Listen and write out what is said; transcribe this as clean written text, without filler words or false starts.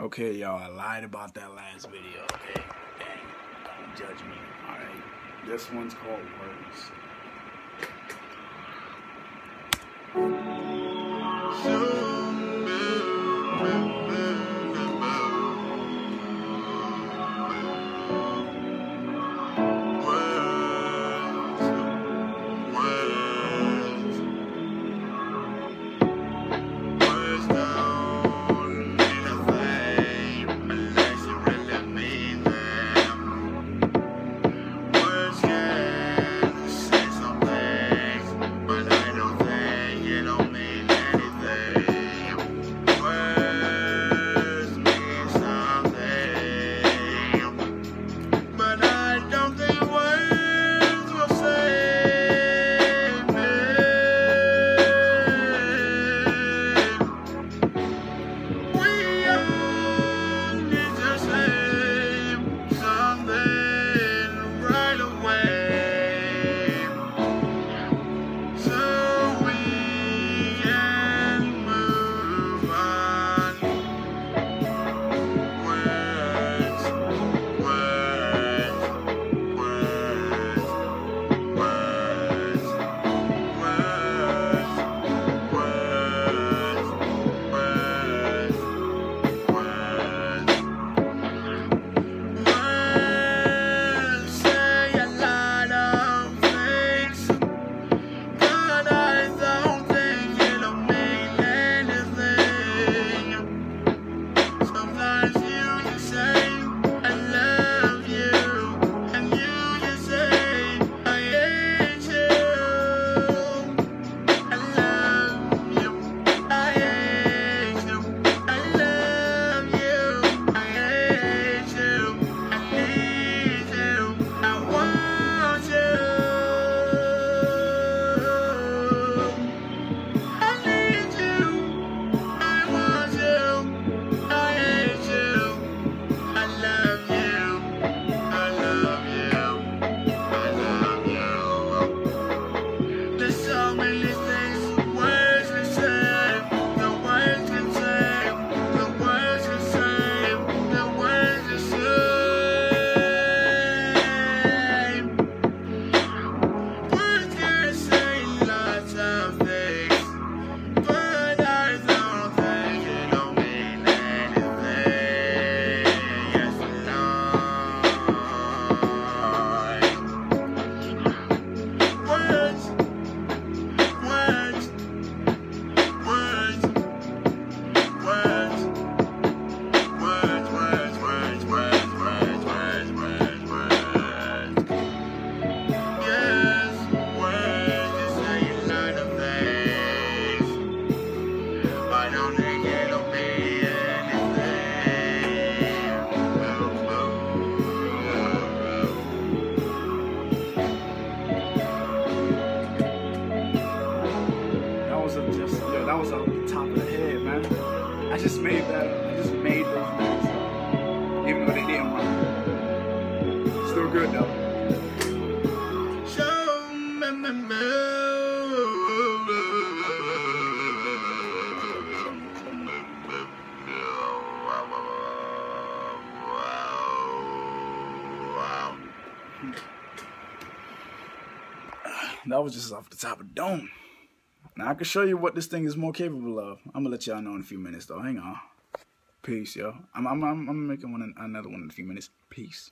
Okay, y'all, I lied about that last video, okay? Dang, don't judge me, alright? This one's called Words. That was off the top of the head, man. I just made those lyrics up, even though they didn't rhyme. Still good though. That was just off the top of the dome. Now I can show you what this thing is more capable of. I'm gonna let y'all know in a few minutes though. Hang on. Peace, yo. I'm making another one in a few minutes. Peace.